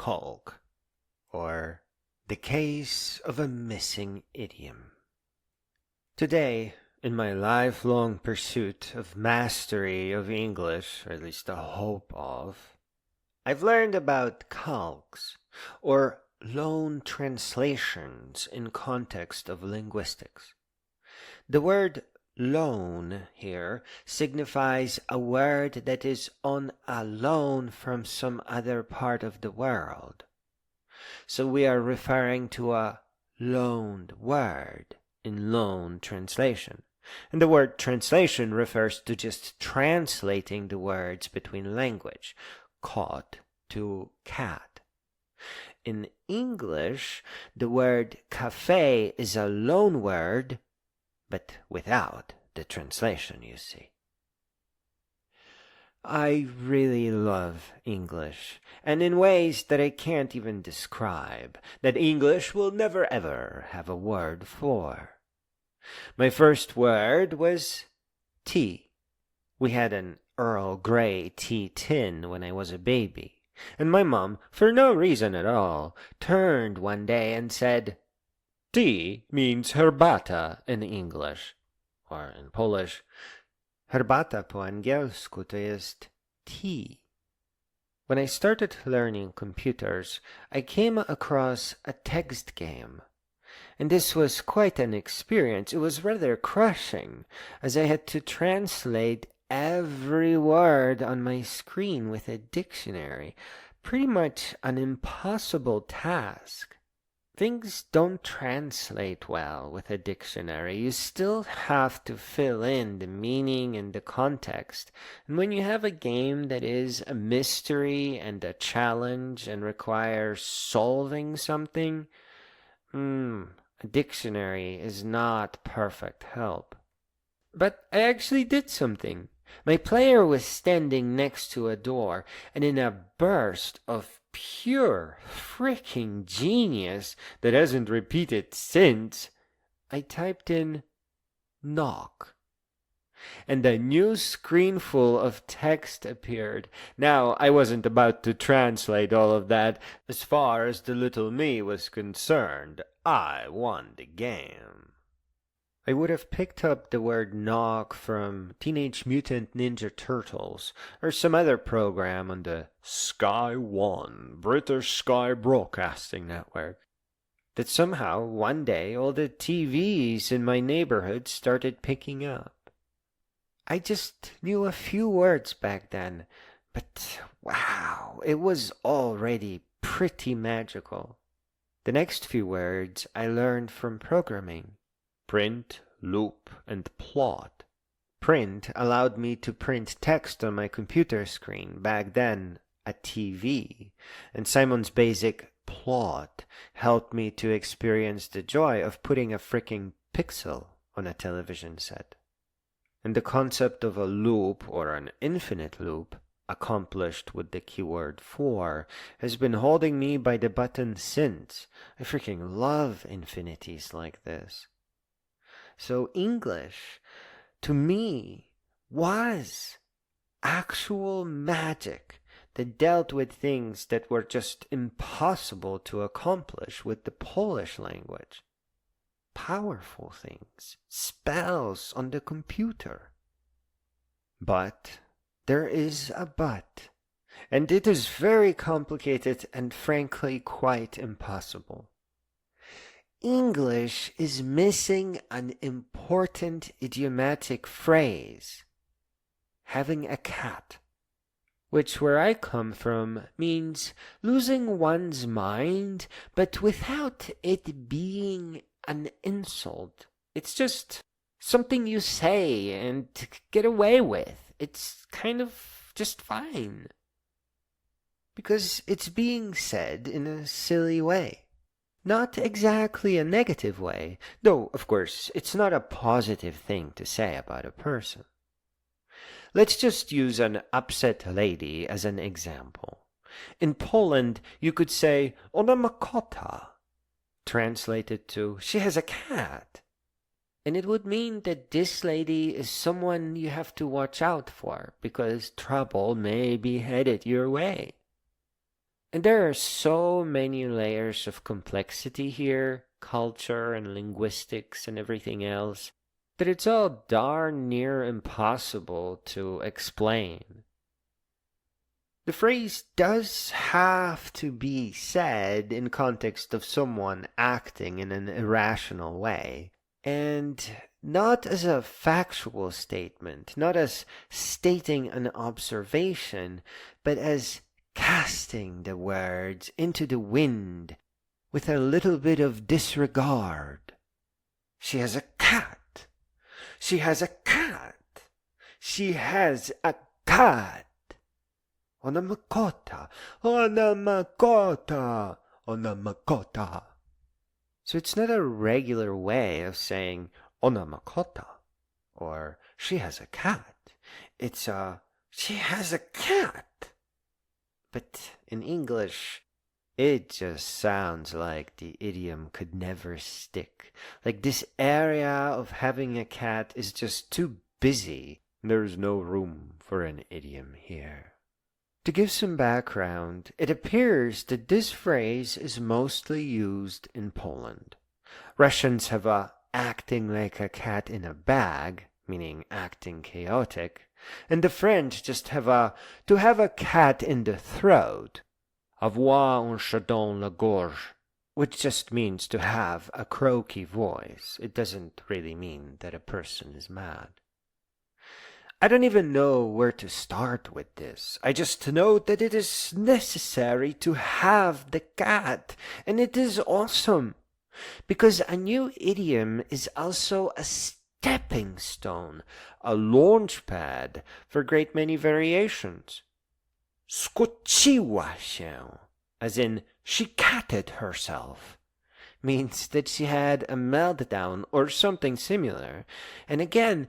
calque, or the case of a missing idiom. Today, in my lifelong pursuit of mastery of English, or at least the hope of, I've learned about calques, or loan translations in context of linguistics. The word loan here signifies a word that is on a loan from some other part of the world. So we are referring to a loaned word in loan translation. And the word translation refers to just translating the words between language, caught to cat. In English, the word cafe is a loan word, but without the translation, you see. I really love English, and in ways that I can't even describe, that English will never ever have a word for. My first word was tea. We had an Earl Grey tea tin when I was a baby, and my mom, for no reason at all, turned one day and said, "Tea means herbata in English," or in Polish, Herbata po angielsku to jest tea. When I started learning computers, I came across a text game. And this was quite an experience. It was rather crushing, as I had to translate every word on my screen with a dictionary. Pretty much an impossible task. Things don't translate well with a dictionary. You still have to fill in the meaning and the context. And when you have a game that is a mystery and a challenge and requires solving something, a dictionary is not perfect help. But I actually did something. My player was standing next to a door, and in a burst of pure freaking genius that hasn't repeated since, I typed in knock. And a new screen full of text appeared. Now, I wasn't about to translate all of that. As far as the little me was concerned, I won the game. I would have picked up the word knock from Teenage Mutant Ninja Turtles or some other program on the Sky One British Sky Broadcasting Network. That somehow, one day, all the TVs in my neighborhood started picking up. I just knew a few words back then, but wow, it was already pretty magical. The next few words I learned from programming. Print, loop, and plot. Print allowed me to print text on my computer screen, back then a TV, and Simon's basic plot helped me to experience the joy of putting a freaking pixel on a television set. And the concept of a loop, or an infinite loop, accomplished with the keyword for, has been holding me by the button since. I freaking love infinities like this. So English, to me, was actual magic that dealt with things that were just impossible to accomplish with the Polish language. Powerful things, spells on the computer. But there is a but, and it is very complicated and frankly quite impossible. English is missing an important idiomatic phrase, having a cat, which where I come from means losing one's mind, but without it being an insult. It's just something you say and get away with. It's kind of just fine. Because it's being said in a silly way. Not exactly a negative way, though, of course, it's not a positive thing to say about a person. Let's just use an upset lady as an example. In Poland, you could say, ona ma kota, translated to, she has a cat. And it would mean that this lady is someone you have to watch out for, because trouble may be headed your way. And there are so many layers of complexity here, culture and linguistics and everything else, that it's all darn near impossible to explain. The phrase does have to be said in context of someone acting in an irrational way, and not as a factual statement, not as stating an observation, but as casting the words into the wind with a little bit of disregard. She has a cat. She has a cat. She has a cat. Ona makota, ona makota, ona makota. So it's not a regular way of saying ona makota or she has a cat. It's she has a cat. But in English, it just sounds like the idiom could never stick. Like this area of having a cat is just too busy. There's no room for an idiom here. To give some background, it appears that this phrase is mostly used in Poland. Russians have a acting like a cat in a bag, meaning acting chaotic, and the French just have a to have a cat in the throat, avoir un chat dans la gorge, which just means to have a croaky voice. It doesn't really mean that a person is mad. I don't even know where to start with this. I just know that it is necessary to have the cat, and it is awesome, because a new idiom is also a stepping stone, a launch pad for a great many variations. Skoczyła się, as in she catted herself, means that she had a meltdown or something similar, and again,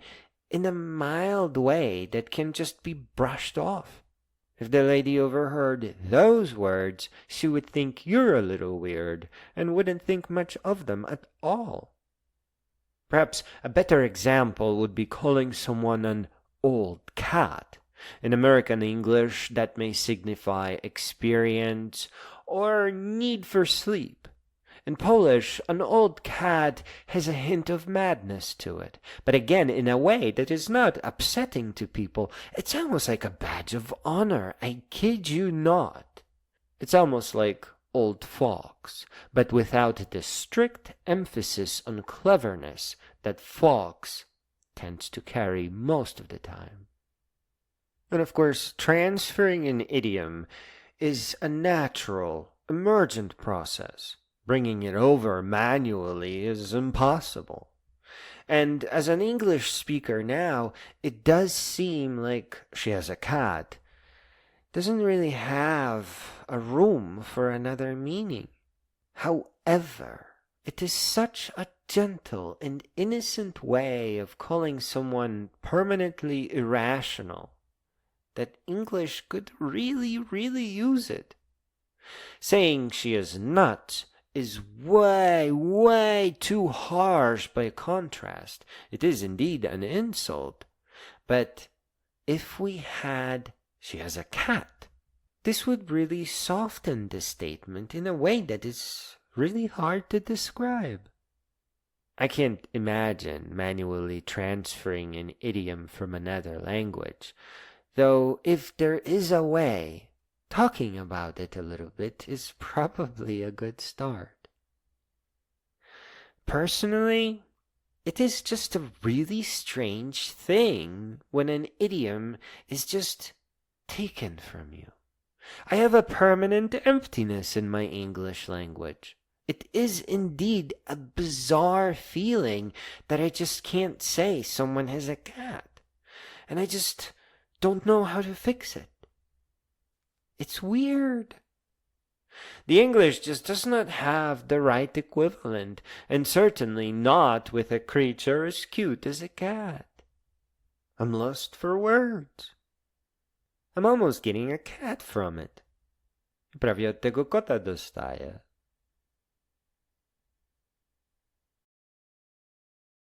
in a mild way that can just be brushed off. If the lady overheard those words, she would think you're a little weird and wouldn't think much of them at all. Perhaps a better example would be calling someone an old cat. In American English, that may signify experience or need for sleep. In Polish, an old cat has a hint of madness to it, but again in a way that is not upsetting to people. It's almost like a badge of honor, I kid you not. It's almost like old fox, but without the strict emphasis on cleverness that fox tends to carry most of the time. And of course, transferring an idiom is a natural, emergent process. Bringing it over manually is impossible. And as an English speaker now, it does seem like she has a cat. Doesn't really have a room for another meaning. However, it is such a gentle and innocent way of calling someone permanently irrational that English could really, really use it. Saying she is nuts is way, way too harsh by contrast. It is indeed an insult. But if we had, she has a cat, this would really soften the statement in a way that is really hard to describe. I can't imagine manually transferring an idiom from another language, though if there is a way, talking about it a little bit is probably a good start. Personally, it is just a really strange thing when an idiom is just taken from you. I have a permanent emptiness in my English language. It is indeed a bizarre feeling that I just can't say someone has a cat, and I just don't know how to fix it. It's weird. The English just does not have the right equivalent, and certainly not with a creature as cute as a cat. I'm lost for words. I'm almost getting a cat from it. Prawie od tego kota dostaję.